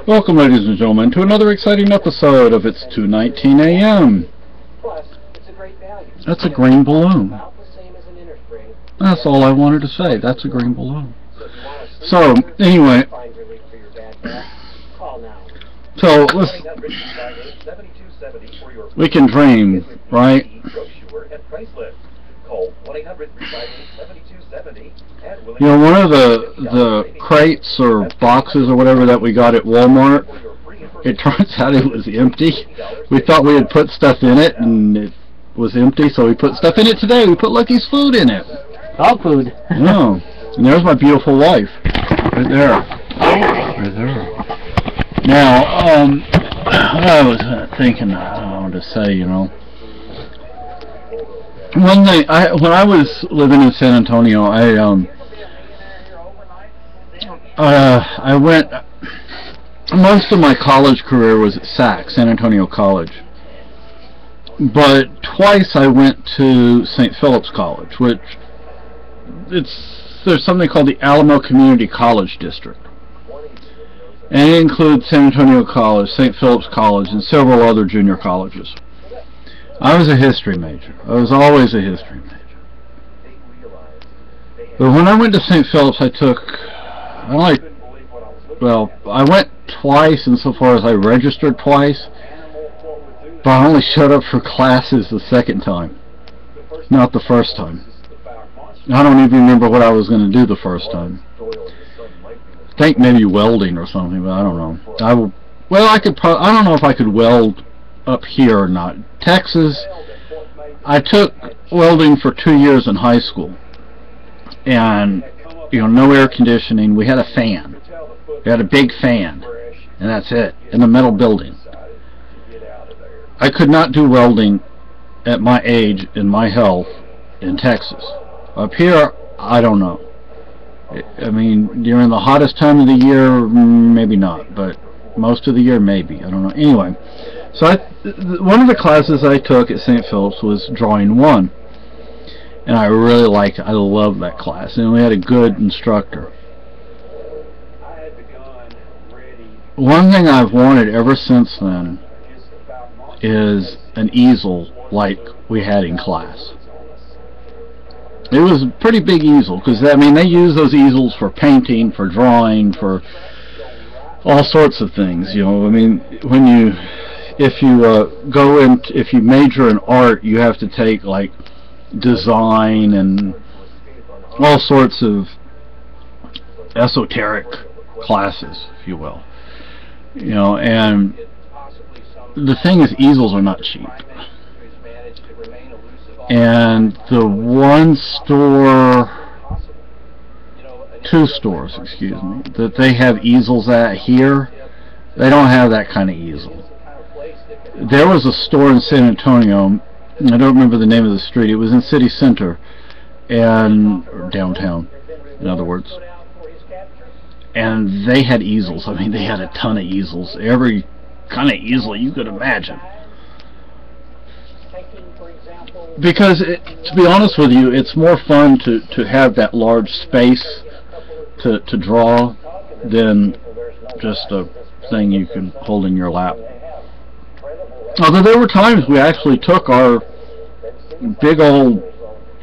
Welcome, ladies and gentlemen, to another exciting episode of It's 2:19 a.m. That's a green balloon. That's all I wanted to say. That's a green balloon. So, anyway, we can dream, right? You know, one of the crates or boxes or whatever that we got at Walmart, it turns out it was empty. We thought we had put stuff in it, and it was empty, so we put stuff in it today. We put Lucky's food in it. Dog food. Oh, and there's my beautiful wife. Right there. Right there. Now, I was thinking, I wanted to say, you know, one thing, when I was living in San Antonio, I went, most of my college career was at SAC, San Antonio College. But twice I went to St. Philip's College, which there's something called the Alamo Community College District. And it includes San Antonio College, St. Philip's College, and several other junior colleges. I was a history major. I was always a history major. But when I went to St. Philip's, I went twice insofar as I registered twice, but I only showed up for classes the second time, not the first time. I don't even remember what I was going to do the first time. I think maybe welding or something, but I don't know. I don't know if I could weld up here or not. Texas, I took welding for 2 years in high school, and you know, no air conditioning. We had a fan. We had a big fan, and that's it, in the metal building. I could not do welding at my age and my health in Texas. Up here, I don't know. I mean, during the hottest time of the year, maybe not, but most of the year, maybe. I don't know. Anyway, so one of the classes I took at St. Philip's was Drawing 1, and I really liked it. I loved that class, and we had a good instructor. One thing I've wanted ever since then is an easel like we had in class. It was a pretty big easel, because I mean, they use those easels for painting, for drawing, for all sorts of things. You know, I mean, if you major in art, you have to take like design and all sorts of esoteric classes, if you will. You know, and the thing is, easels are not cheap. And the two stores, excuse me, that they have easels at here, they don't have that kind of easel. There was a store in San Antonio, I don't remember the name of the street, it was in City Center, or downtown, in other words. And they had easels. I mean, they had a ton of easels, every kind of easel you could imagine. Because, to be honest with you, it's more fun to have that large space to draw than just a thing you can hold in your lap. Although there were times we actually took our big old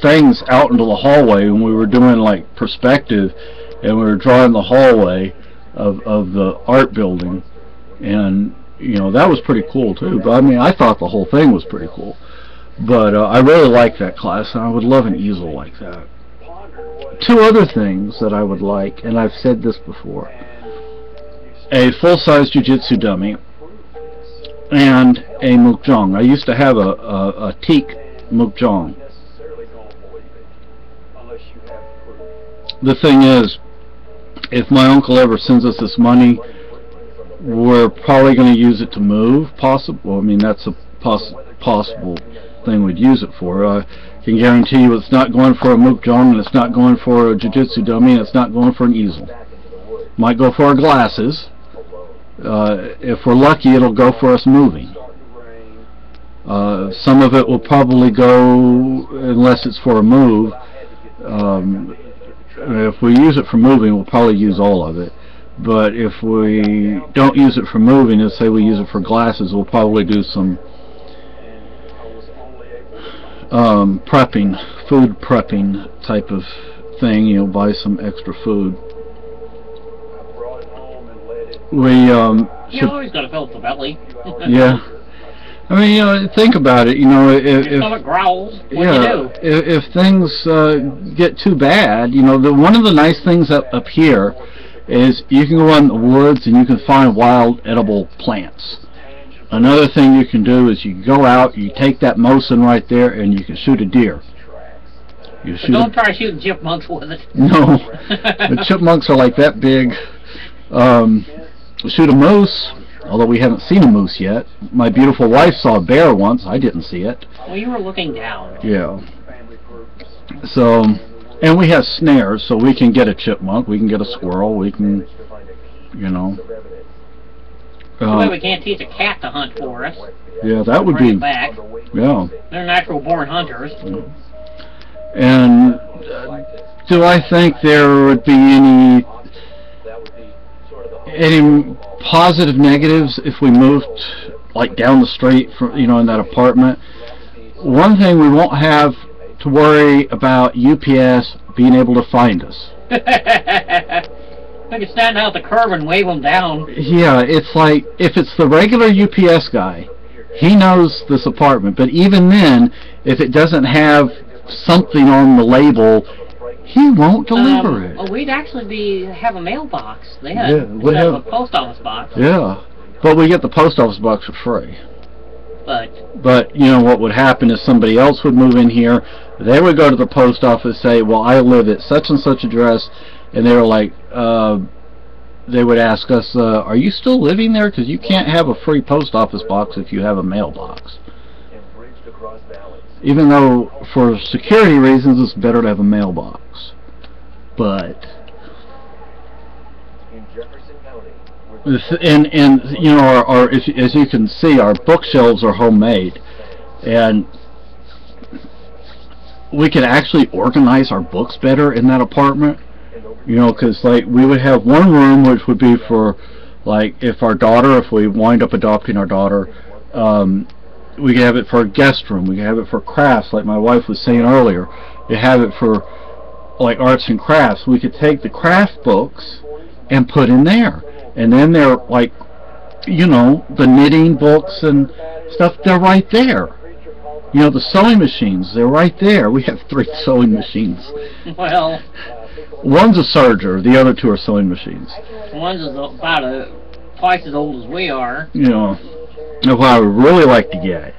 things out into the hallway when we were doing like perspective, and we were drawing the hallway of the art building, and you know, that was pretty cool too. But I mean, I thought the whole thing was pretty cool. But I really liked that class, and I would love an easel like that. Two other things that I would like, and I've said this before: a full-size jiu-jitsu dummy and a mukjong. I used to have a teak mukjong. The thing is, if my uncle ever sends us this money, we're probably going to use it to move. Possible. I mean, that's a possible thing we'd use it for. I can guarantee you it's not going for a mukjong, and it's not going for a jiu-jitsu dummy, and it's not going for an easel. Might go for our glasses. If we're lucky, it'll go for us moving. Some of it will probably go, unless it's for a move. If we use it for moving, we'll probably use all of it. But if we don't use it for moving, let's say we use it for glasses, we'll probably do some prepping, food prepping type of thing, you know, buy some extra food. We You always got to fill up the belly. yeah. I mean, you know, think about it. You know, if stomach growls, what yeah, do you do? if things get too bad, you know, one of the nice things up here is you can go out in the woods and you can find wild edible plants. Another thing you can do is you can go out, you take that Mosin right there, and you can shoot a deer. You shoot don't try shooting chipmunks with it. No, the chipmunks are like that big. Shoot a moose, although we haven't seen a moose yet. My beautiful wife saw a bear once. I didn't see it. Well, you were looking down. Yeah. So, and we have snares, so we can get a chipmunk, we can get a squirrel, we can, you know. Well, we can't teach a cat to hunt for us. Yeah, that would be. Back. Yeah. They're natural-born hunters. And do I think there would be any positive negatives if we moved like down the street from, you know, in that apartment? One thing, we won't have to worry about UPS being able to find us. I can stand out the curb and wave them down. Yeah, it's like if it's the regular UPS guy, he knows this apartment, but even then, if it doesn't have something on the label, he won't deliver it. Well, we'd actually have a mailbox. They had, yeah, we have a post office box. Yeah, but we get the post office box for free. But you know what would happen is somebody else would move in here. They would go to the post office, say, "Well, I live at such and such address," and they were like, they would ask us, "Are you still living there? Because you can't have a free post office box if you have a mailbox." Even though, for security reasons, it's better to have a mailbox. But, and you know, as you can see, our bookshelves are homemade, and we could actually organize our books better in that apartment. You know, because like we would have one room which would be for, like, if we wind up adopting our daughter, we could have it for a guest room. We could have it for crafts, like my wife was saying earlier. You have it for like arts and crafts. We could take the craft books and put in there, and then they're like, you know, the knitting books and stuff. They're right there. You know, the sewing machines. They're right there. We have 3 sewing machines. Well, one's a serger. The other 2 are sewing machines. One's about twice as old as we are. You know. What I would really like to get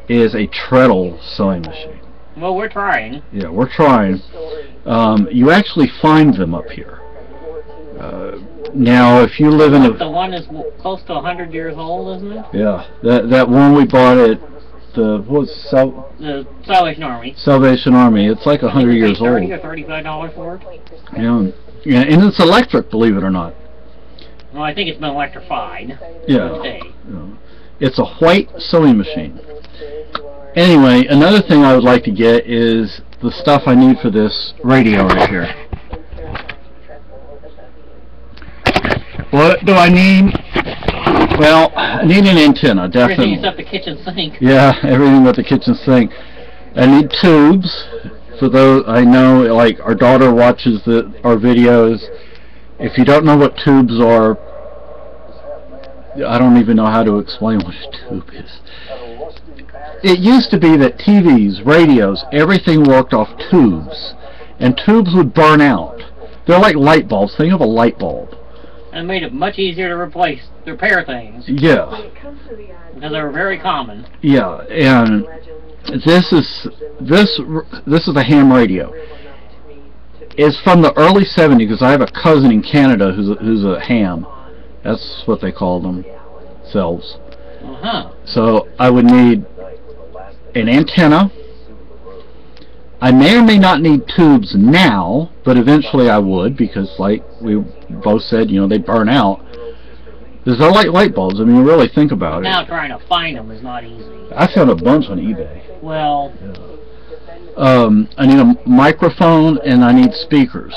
is a treadle sewing machine. Well, we're trying. Yeah, we're trying. You actually find them up here. Now, if you live in a... The one is close to 100 years old, isn't it? Yeah, that one we bought at the Salvation Army. Salvation Army. It's like 100 years old. $30 or $35 for it. Yeah, and it's electric, believe it or not. Well, I think it's been electrified. Yeah. It's a white sewing machine. Anyway, another thing I would like to get is the stuff I need for this radio right here. What do I need? Well, I need an antenna, definitely. Everything except the kitchen sink. Yeah, everything but the kitchen sink. I need tubes. For those, I know, like, our daughter watches our videos. If you don't know what tubes are, I don't even know how to explain what a tube is. It used to be that TVs, radios, everything worked off tubes, and tubes would burn out. They're like light bulbs. Think of a light bulb. And made it much easier to repair things. Yeah. Because they were very common. Yeah, and this is the ham radio. It's from the early 70s, because I have a cousin in Canada who's a ham. That's what they call themselves. So I would need an antenna. I may or may not need tubes now, but eventually I would, because like we both said, you know, they burn out. They're like light bulbs. I mean, you really think about it. Now trying to find them is not easy. I found a bunch on eBay. Well... I need a microphone and I need speakers.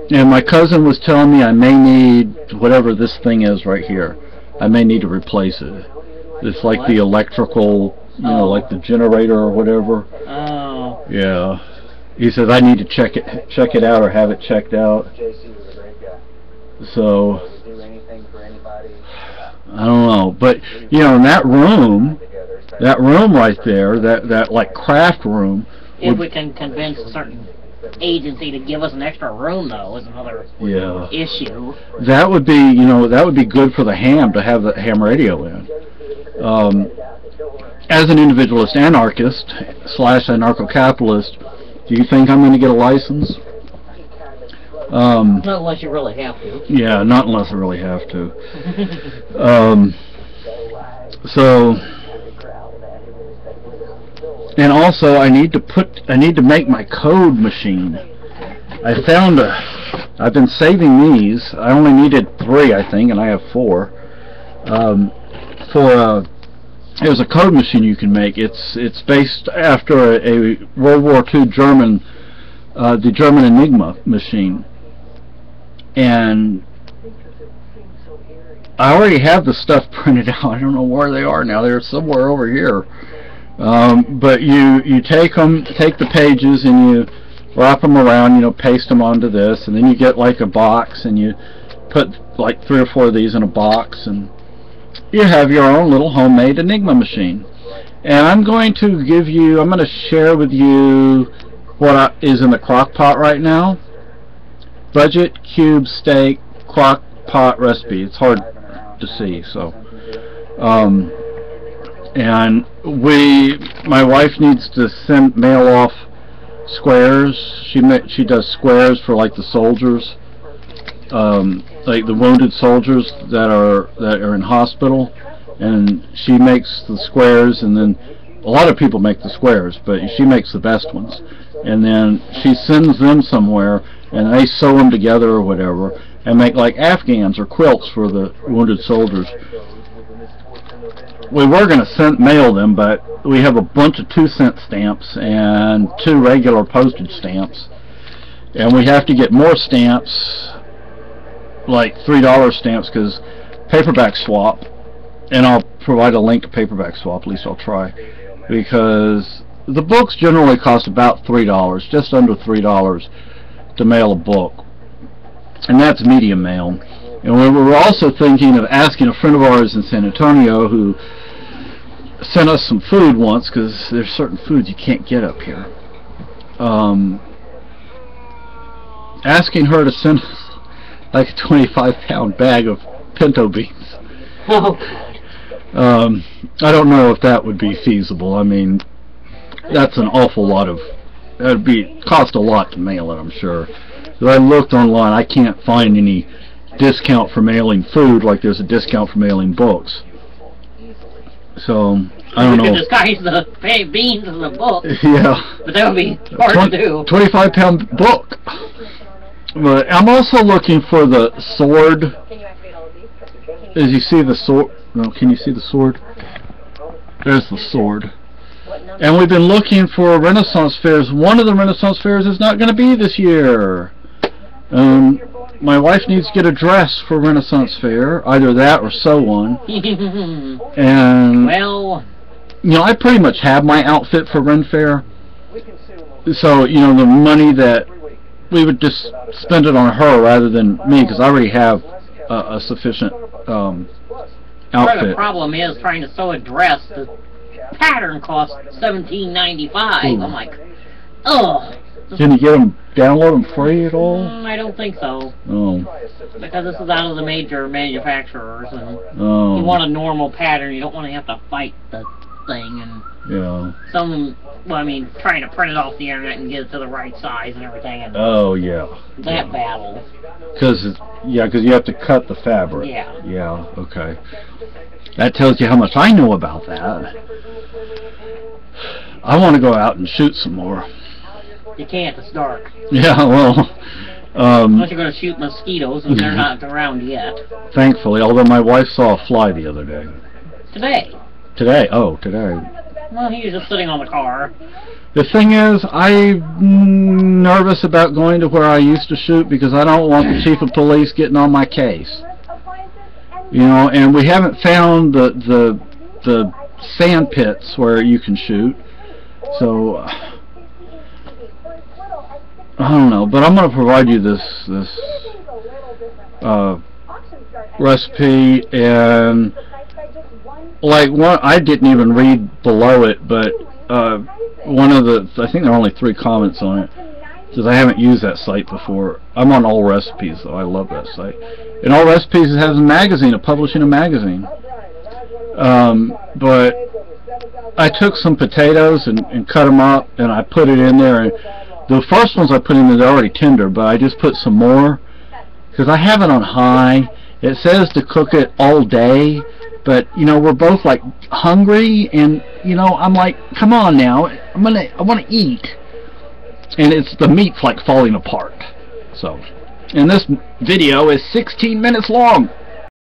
And my cousin was telling me I may need whatever this thing is right here. I may need to replace it. It's like What? the electrical, you know, like the generator or whatever. Oh. Yeah. He says I need to check it out or have it checked out. So I don't know, but you know, in that room right there, that like craft room. If we can convince a certain agency to give us an extra room, though, is another issue. That would be, you know, that would be good for the ham to have the ham radio in. As an individualist anarchist / anarcho-capitalist, do you think I'm going to get a license? Not unless you really have to. Yeah, not unless I really have to. So, and also I need to make my code machine. I've been saving these. I only needed 3, I think, and I have 4. There's a code machine you can make. It's based after a World War II German, the German Enigma machine. And I already have the stuff printed out. I don't know where they are now. They're somewhere over here. But you take the pages and you wrap them around, you know, paste them onto this, and then you get like a box, and you put like 3 or 4 of these in a box, and you have your own little homemade Enigma machine. And I'm going to share with you what is in the crock pot right now. Budget cube steak crock pot recipe. It's hard to see, so and my wife needs to mail off squares. She does squares for like the soldiers, like the wounded soldiers that are in hospital, and she makes the squares, and then a lot of people make the squares, but she makes the best ones, and then she sends them somewhere, and they sew them together or whatever, and make like Afghans or quilts for the wounded soldiers. We were going to mail them, but we have a bunch of 2-cent stamps and 2 regular postage stamps, and we have to get more stamps, like $3 stamps, because Paperback Swap, and I'll provide a link to Paperback Swap, at least I'll try, because the books generally cost about $3, just under $3 to mail a book, and that's medium mail. And we were also thinking of asking a friend of ours in San Antonio who sent us some food once, because there's certain foods you can't get up here, asking her to send us like a 25-pound bag of pinto beans. Oh, God. I don't know if that would be feasible. I mean, that's an awful lot of, cost a lot to mail it, I'm sure. So I looked online, I can't find any discount for mailing food like there's a discount for mailing books. So, I don't know. You could disguise the beans in the book. Yeah. But that would be hard to do. 25-pound book. But I'm also looking for the sword. As you see the sword, no, can you see the sword? There's the sword. And we've been looking for Renaissance fairs. One of the Renaissance fairs is not going to be this year. My wife needs to get a dress for Renaissance fair, either that or sew one. And well, you know, I pretty much have my outfit for Ren Fair. So, you know, the money that we would just spend it on her rather than me, because I already have a sufficient outfit. the problem is trying to sew a dress. The pattern costs $17.95. I'm like, ugh. Can you get them, download them free at all? I don't think so. Oh. Because this is out of the major manufacturers, and Oh. you want a normal pattern. You don't want to have to fight the thing, and Yeah. well, I mean, trying to print it off the internet and get it to the right size and everything, and Oh, yeah. that battle. Because you have to cut the fabric. Yeah. Yeah, okay. That tells you how much I know about that. I want to go out and shoot some more. You can't, it's dark. Yeah, well, Unless you're going to shoot mosquitoes, and they're not around yet. thankfully, although my wife saw a fly the other day. Today. Today? Oh, today. Well, he was just sitting on the car. The thing is, I'm nervous about going to where I used to shoot because I don't want the chief of police getting on my case. You know, and we haven't found the sand pits where you can shoot. So I don't know, but I'm going to provide you this recipe, and like one, I didn't even read below it, but one of the, I think there are only 3 comments on it, says I haven't used that site before. I'm on All Recipes, though. I love that site. And All Recipes has a magazine, a publishing a magazine. But I took some potatoes and cut them up, and I put it in there. And the first ones I put in there, they're already tender, but I just put some more because I have it on high. It says to cook it all day, but you know, we're both like hungry, and you know, I'm like, come on now, I want to eat, and the meat's like falling apart. So, and this video is 16 minutes long.